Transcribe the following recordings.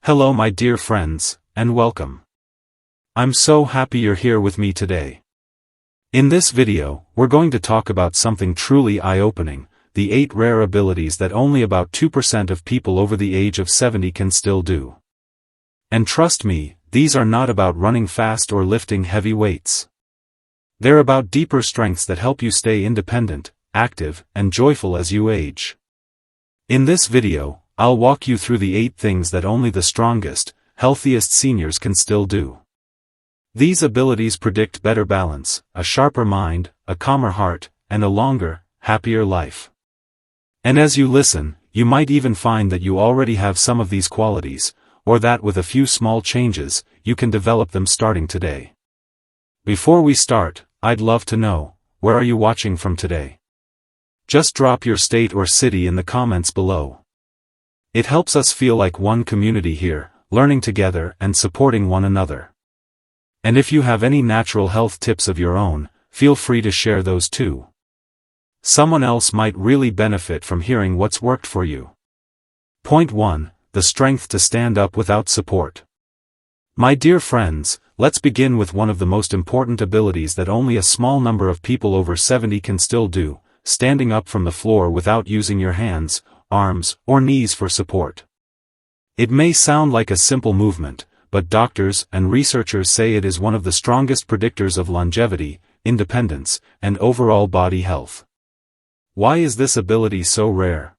Hello my dear friends, and welcome. I'm so happy you're here with me today. In this video, we're going to talk about something truly eye-opening, the 8 rare abilities that only about 2% of people over the age of 70 can still do. And trust me, these are not about running fast or lifting heavy weights. They're about deeper strengths that help you stay independent, active, and joyful as you age. In this video, I'll walk you through the 8 things that only the strongest, healthiest seniors can still do. These abilities predict better balance, a sharper mind, a calmer heart, and a longer, happier life. And as you listen, you might even find that you already have some of these qualities, or that with a few small changes, you can develop them starting today. Before we start, I'd love to know, where are you watching from today? Just drop your state or city in the comments below. It helps us feel like one community here, learning together and supporting one another. And if you have any natural health tips of your own, feel free to share those too. Someone else might really benefit from hearing what's worked for you. Point 1. The strength to stand up without support. My dear friends, let's begin with one of the most important abilities that only a small number of people over 70 can still do, standing up from the floor without using your hands, arms, or knees for support. It may sound like a simple movement, but doctors and researchers say it is one of the strongest predictors of longevity, independence, and overall body health. Why is this ability so rare?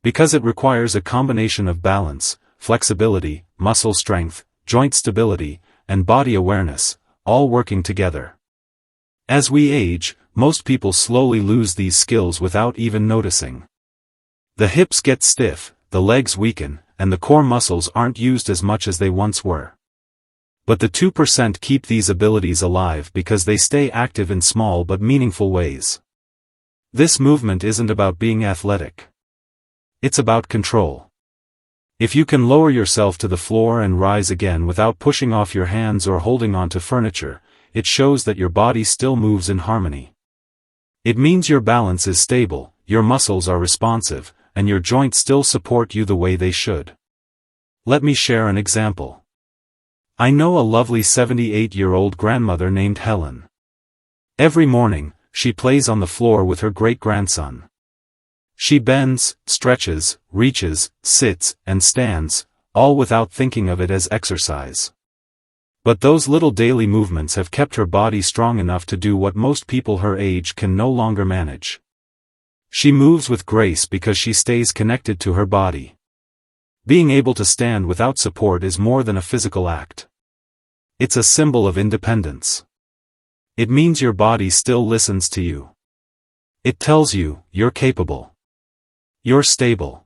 Because it requires a combination of balance, flexibility, muscle strength, joint stability, and body awareness, all working together. As we age, most people slowly lose these skills without even noticing. The hips get stiff, the legs weaken, and the core muscles aren't used as much as they once were. But the 2% keep these abilities alive because they stay active in small but meaningful ways. This movement isn't about being athletic. It's about control. If you can lower yourself to the floor and rise again without pushing off your hands or holding onto furniture, it shows that your body still moves in harmony. It means your balance is stable, your muscles are responsive, and your joints still support you the way they should. Let me share an example. I know a lovely 78-year-old grandmother named Helen. Every morning, she plays on the floor with her great-grandson. She bends, stretches, reaches, sits, and stands, all without thinking of it as exercise. But those little daily movements have kept her body strong enough to do what most people her age can no longer manage. She moves with grace because she stays connected to her body. Being able to stand without support is more than a physical act. It's a symbol of independence. It means your body still listens to you. It tells you, you're capable. You're stable.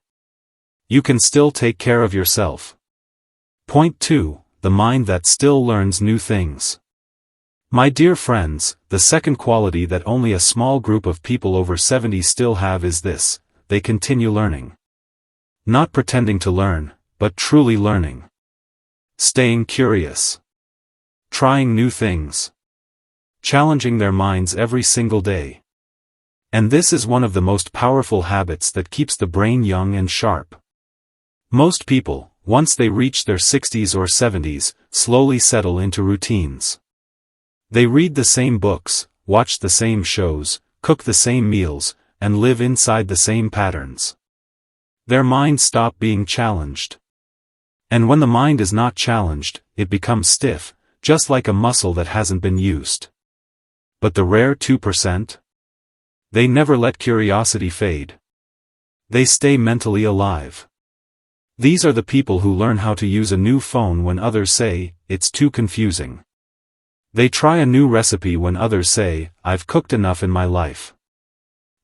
You can still take care of yourself. Point 2. The mind that still learns new things. My dear friends, the second quality that only a small group of people over 70 still have is this: they continue learning. Not pretending to learn, but truly learning. Staying curious. Trying new things. Challenging their minds every single day. And this is one of the most powerful habits that keeps the brain young and sharp. Most people, once they reach their 60s or 70s, slowly settle into routines. They read the same books, watch the same shows, cook the same meals, and live inside the same patterns. Their minds stop being challenged. And when the mind is not challenged, it becomes stiff, just like a muscle that hasn't been used. But the rare 2%? They never let curiosity fade. They stay mentally alive. These are the people who learn how to use a new phone when others say, it's too confusing. They try a new recipe when others say, I've cooked enough in my life.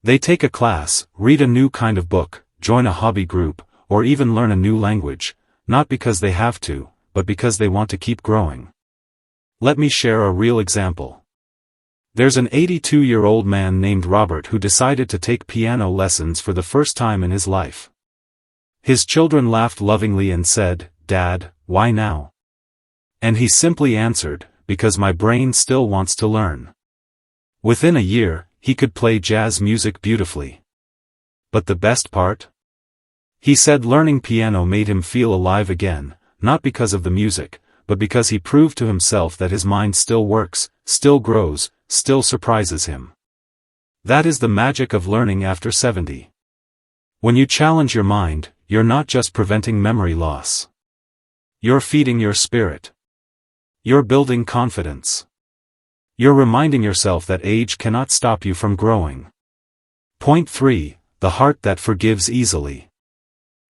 They take a class, read a new kind of book, join a hobby group, or even learn a new language, not because they have to, but because they want to keep growing. Let me share a real example. There's an 82-year-old man named Robert who decided to take piano lessons for the first time in his life. His children laughed lovingly and said, "Dad, why now?" And he simply answered, "Because my brain still wants to learn." Within a year, he could play jazz music beautifully. But the best part? He said learning piano made him feel alive again, not because of the music, but because he proved to himself that his mind still works, still grows, still surprises him. That is the magic of learning after 70. When you challenge your mind, you're not just preventing memory loss. You're feeding your spirit. You're building confidence. You're reminding yourself that age cannot stop you from growing. Point 3. The heart that forgives easily.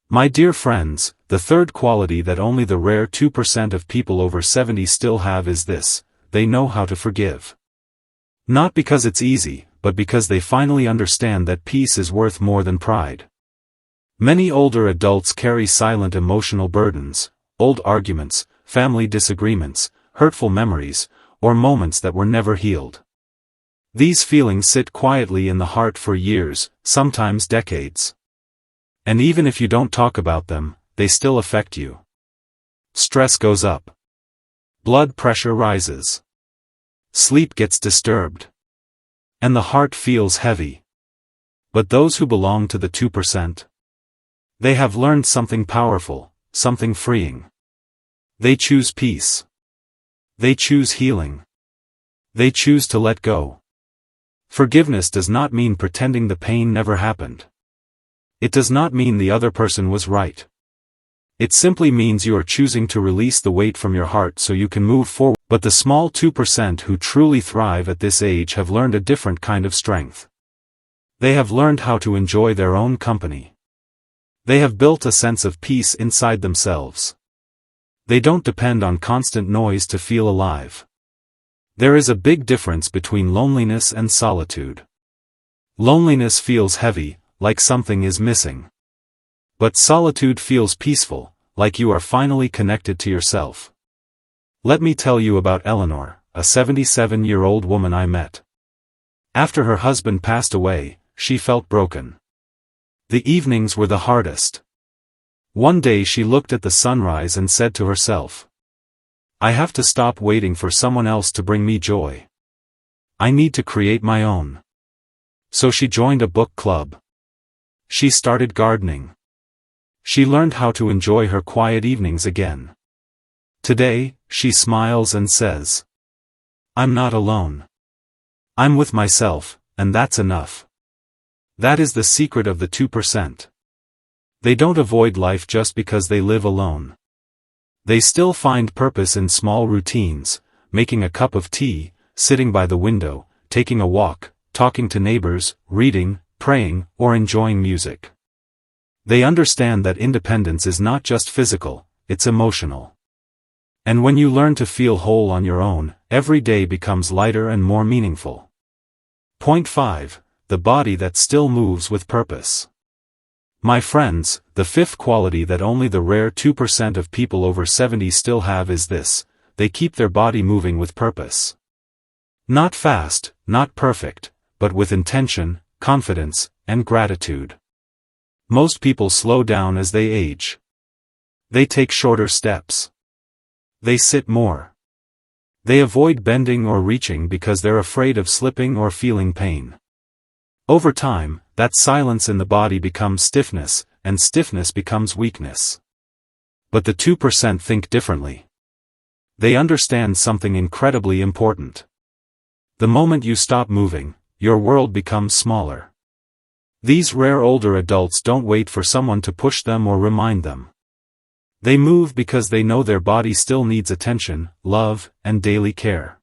My dear friends, the third quality that only the rare 2% of people over 70 still have is this: they know how to forgive. Not because it's easy, but because they finally understand that peace is worth more than pride. Many older adults carry silent emotional burdens, old arguments, family disagreements, hurtful memories, or moments that were never healed. These feelings sit quietly in the heart for years, sometimes decades. And even if you don't talk about them, they still affect you. Stress goes up. Blood pressure rises. Sleep gets disturbed. And the heart feels heavy. But those who belong to the 2%, they have learned something powerful, something freeing. They choose peace. They choose healing. They choose to let go. Forgiveness does not mean pretending the pain never happened. It does not mean the other person was right. It simply means you are choosing to release the weight from your heart so you can move forward. But the small 2% who truly thrive at this age have learned a different kind of strength. They have learned how to enjoy their own company. They have built a sense of peace inside themselves. They don't depend on constant noise to feel alive. There is a big difference between loneliness and solitude. Loneliness feels heavy, like something is missing. But solitude feels peaceful, like you are finally connected to yourself. Let me tell you about Eleanor, a 77-year-old woman I met. After her husband passed away, she felt broken. The evenings were the hardest. One day she looked at the sunrise and said to herself, "I have to stop waiting for someone else to bring me joy. I need to create my own." So she joined a book club. She started gardening. She learned how to enjoy her quiet evenings again. Today, she smiles and says, "I'm not alone. I'm with myself, and that's enough." That is the secret of the 2%. They don't avoid life just because they live alone. They still find purpose in small routines, making a cup of tea, sitting by the window, taking a walk, talking to neighbors, reading, praying, or enjoying music. They understand that independence is not just physical, it's emotional. And when you learn to feel whole on your own, every day becomes lighter and more meaningful. Point 5. The body that still moves with purpose. My friends, the fifth quality that only the rare 2% of people over 70 still have is this: they keep their body moving with purpose. Not fast, not perfect, but with intention, confidence, and gratitude. Most people slow down as they age. They take shorter steps. They sit more. They avoid bending or reaching because they're afraid of slipping or feeling pain. Over time, that silence in the body becomes stiffness, and stiffness becomes weakness. But the 2% think differently. They understand something incredibly important. The moment you stop moving, your world becomes smaller. These rare older adults don't wait for someone to push them or remind them. They move because they know their body still needs attention, love, and daily care.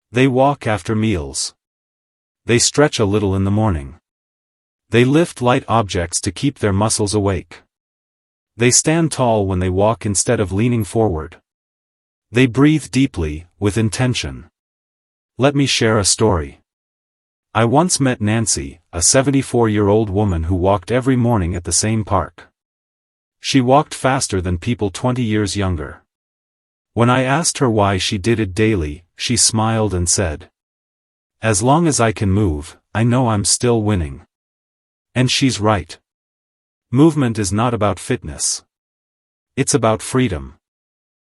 They walk after meals. They stretch a little in the morning. They lift light objects to keep their muscles awake. They stand tall when they walk instead of leaning forward. They breathe deeply, with intention. Let me share a story. I once met Nancy, a 74-year-old woman who walked every morning at the same park. She walked faster than people 20 years younger. When I asked her why she did it daily, she smiled and said, "As long as I can move, I know I'm still winning." And she's right. Movement is not about fitness. It's about freedom.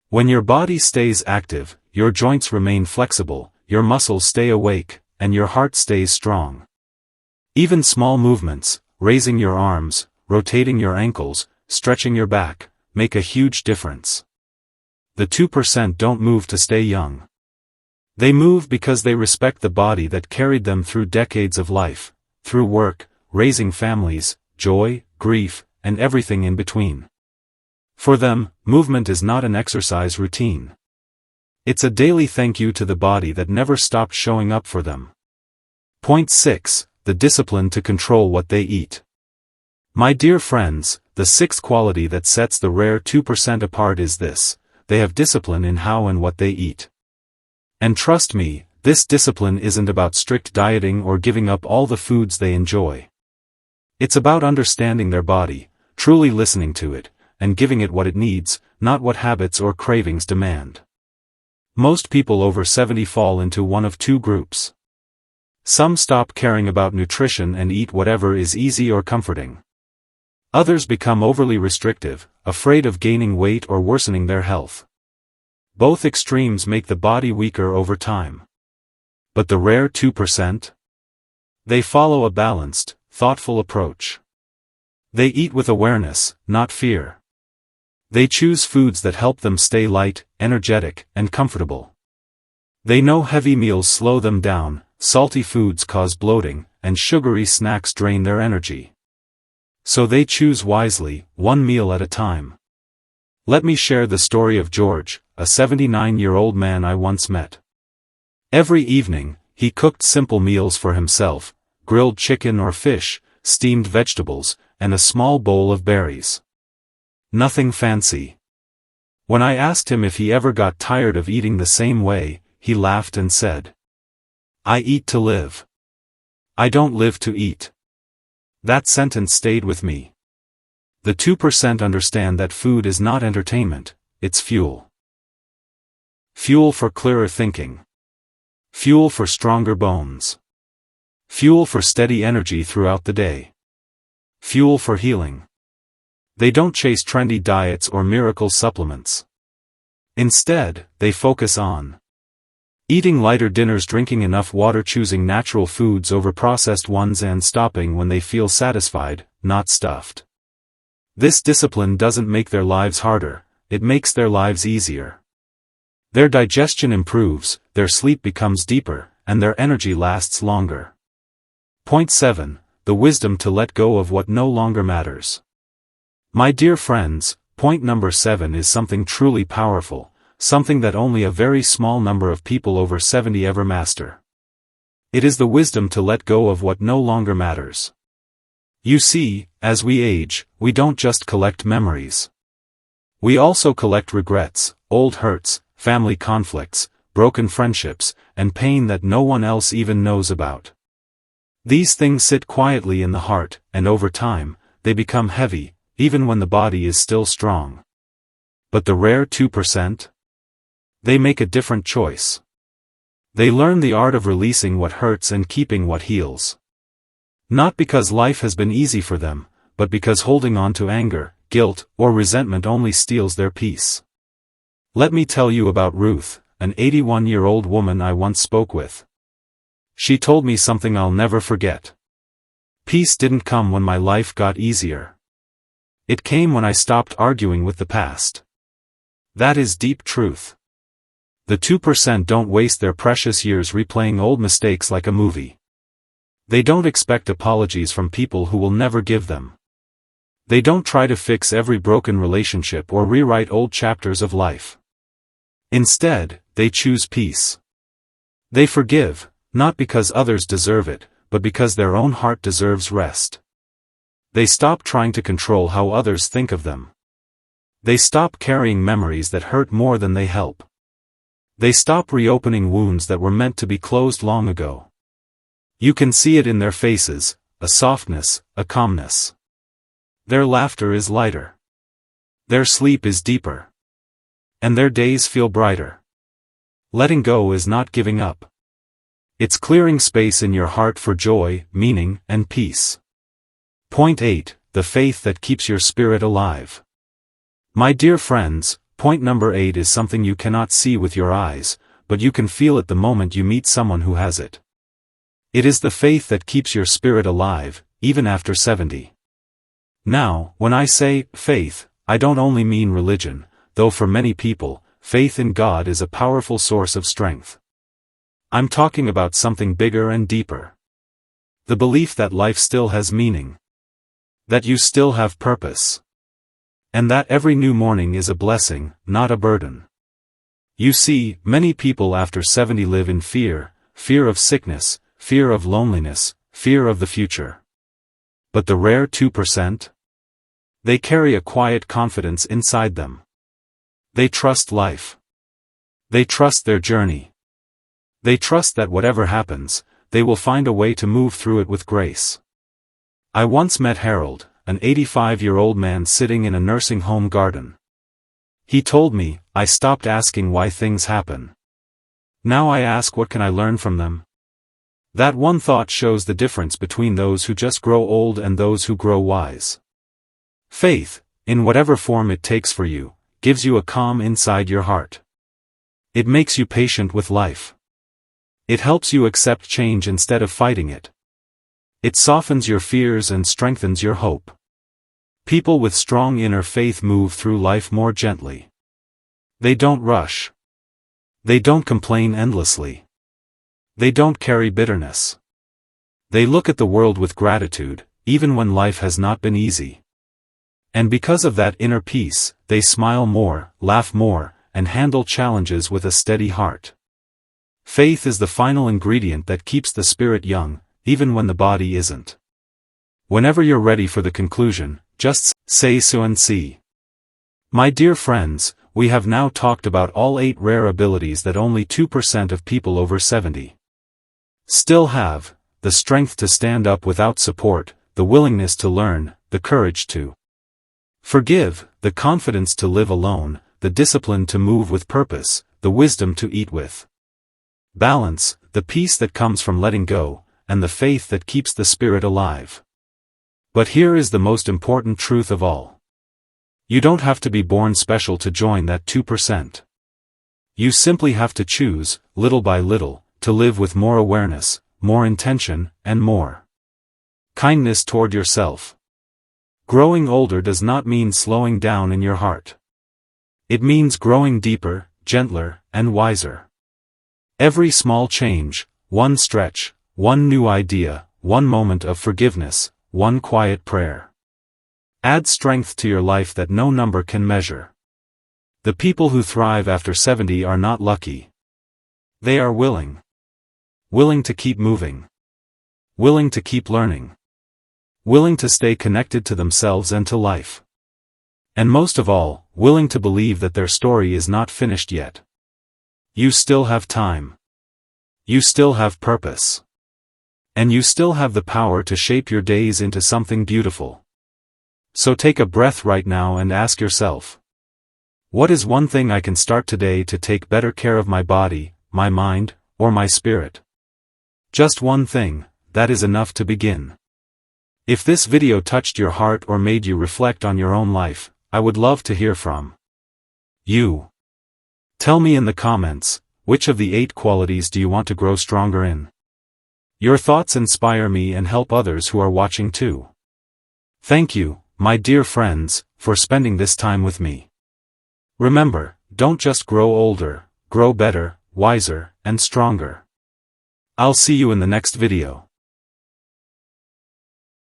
When your body stays active, your joints remain flexible, your muscles stay awake, and your heart stays strong. Even small movements, raising your arms, rotating your ankles, stretching your back, make a huge difference. The 2% don't move to stay young. They move because they respect the body that carried them through decades of life, through work, raising families, joy, grief, and everything in between. For them, movement is not an exercise routine. It's a daily thank you to the body that never stopped showing up for them. Point 6. The discipline to control what they eat. My dear friends, the sixth quality that sets the rare 2% apart is this: they have discipline in how and what they eat. And trust me, this discipline isn't about strict dieting or giving up all the foods they enjoy. It's about understanding their body, truly listening to it, and giving it what it needs, not what habits or cravings demand. Most people over 70 fall into one of two groups. Some stop caring about nutrition and eat whatever is easy or comforting. Others become overly restrictive, afraid of gaining weight or worsening their health. Both extremes make the body weaker over time. But the rare 2%? They follow a balanced, thoughtful approach. They eat with awareness, not fear. They choose foods that help them stay light, energetic, and comfortable. They know heavy meals slow them down, salty foods cause bloating, and sugary snacks drain their energy. So they choose wisely, one meal at a time. Let me share the story of George, a 79-year-old man I once met. Every evening, he cooked simple meals for himself: grilled chicken or fish, steamed vegetables, and a small bowl of berries. Nothing fancy. When I asked him if he ever got tired of eating the same way, he laughed and said, "I eat to live. I don't live to eat." That sentence stayed with me. The 2% understand that food is not entertainment, it's fuel. Fuel for clearer thinking. Fuel for stronger bones. Fuel for steady energy throughout the day. Fuel for healing. They don't chase trendy diets or miracle supplements. Instead, they focus on eating lighter dinners, drinking enough water, choosing natural foods over processed ones, and stopping when they feel satisfied, not stuffed. This discipline doesn't make their lives harder, it makes their lives easier. Their digestion improves, their sleep becomes deeper, and their energy lasts longer. Point 7. The wisdom to let go of what no longer matters. My dear friends, point number 7 is something truly powerful, something that only a very small number of people over 70 ever master. It is the wisdom to let go of what no longer matters. You see, as we age, we don't just collect memories. We also collect regrets, old hurts, family conflicts, broken friendships, and pain that no one else even knows about. These things sit quietly in the heart, and over time, they become heavy, even when the body is still strong. But the rare 2%? They make a different choice. They learn the art of releasing what hurts and keeping what heals. Not because life has been easy for them, but because holding on to anger, guilt, or resentment only steals their peace. Let me tell you about Ruth, an 81-year-old woman I once spoke with. She told me something I'll never forget. Peace didn't come when my life got easier. It came when I stopped arguing with the past. That is deep truth. The 2% don't waste their precious years replaying old mistakes like a movie. They don't expect apologies from people who will never give them. They don't try to fix every broken relationship or rewrite old chapters of life. Instead, they choose peace. They forgive, not because others deserve it, but because their own heart deserves rest. They stop trying to control how others think of them. They stop carrying memories that hurt more than they help. They stop reopening wounds that were meant to be closed long ago. You can see it in their faces, a softness, a calmness. Their laughter is lighter. Their sleep is deeper. And their days feel brighter. Letting go is not giving up. It's clearing space in your heart for joy, meaning, and peace. Point 8. The faith that keeps your spirit alive. My dear friends, point number 8 is something you cannot see with your eyes, but you can feel it the moment you meet someone who has it. It is the faith that keeps your spirit alive, even after 70. Now, when I say faith, I don't only mean religion, though for many people, faith in God is a powerful source of strength. I'm talking about something bigger and deeper. The belief that life still has meaning. That you still have purpose. And that every new morning is a blessing, not a burden. You see, many people after 70 live in fear, fear of sickness, fear of loneliness, fear of the future. But the rare 2%? They carry a quiet confidence inside them. They trust life. They trust their journey. They trust that whatever happens, they will find a way to move through it with grace. I once met Harold, an 85-year-old man sitting in a nursing home garden. He told me, I stopped asking why things happen. Now I ask what can I learn from them? That one thought shows the difference between those who just grow old and those who grow wise. Faith, in whatever form it takes for you, gives you a calm inside your heart. It makes you patient with life. It helps you accept change instead of fighting it. It softens your fears and strengthens your hope. People with strong inner faith move through life more gently. They don't rush. They don't complain endlessly. They don't carry bitterness. They look at the world with gratitude, even when life has not been easy. And because of that inner peace, they smile more, laugh more, and handle challenges with a steady heart. Faith is the final ingredient that keeps the spirit young, even when the body isn't. Whenever you're ready for the conclusion, just say so and see. My dear friends, we have now talked about all 8 rare abilities that only 2% of people over 70 still have: the strength to stand up without support, the willingness to learn, the courage to forgive, the confidence to live alone, the discipline to move with purpose, the wisdom to eat with balance, the peace that comes from letting go, and the faith that keeps the spirit alive. But here is the most important truth of all. You don't have to be born special to join that 2%. You simply have to choose, little by little, to live with more awareness, more intention, and more kindness toward yourself. Growing older does not mean slowing down in your heart. It means growing deeper, gentler, and wiser. Every small change, one stretch, one new idea, one moment of forgiveness, one quiet prayer, adds strength to your life that no number can measure. The people who thrive after 70 are not lucky. They are willing. Willing to keep moving. Willing to keep learning. Willing to stay connected to themselves and to life. And most of all, willing to believe that their story is not finished yet. You still have time. You still have purpose. And you still have the power to shape your days into something beautiful. So take a breath right now and ask yourself, what is one thing I can start today to take better care of my body, my mind, or my spirit? Just one thing, that is enough to begin. If this video touched your heart or made you reflect on your own life, I would love to hear from you. Tell me in the comments, which of the 8 qualities do you want to grow stronger in? Your thoughts inspire me and help others who are watching too. Thank you, my dear friends, for spending this time with me. Remember, don't just grow older, grow better, wiser, and stronger. I'll see you in the next video.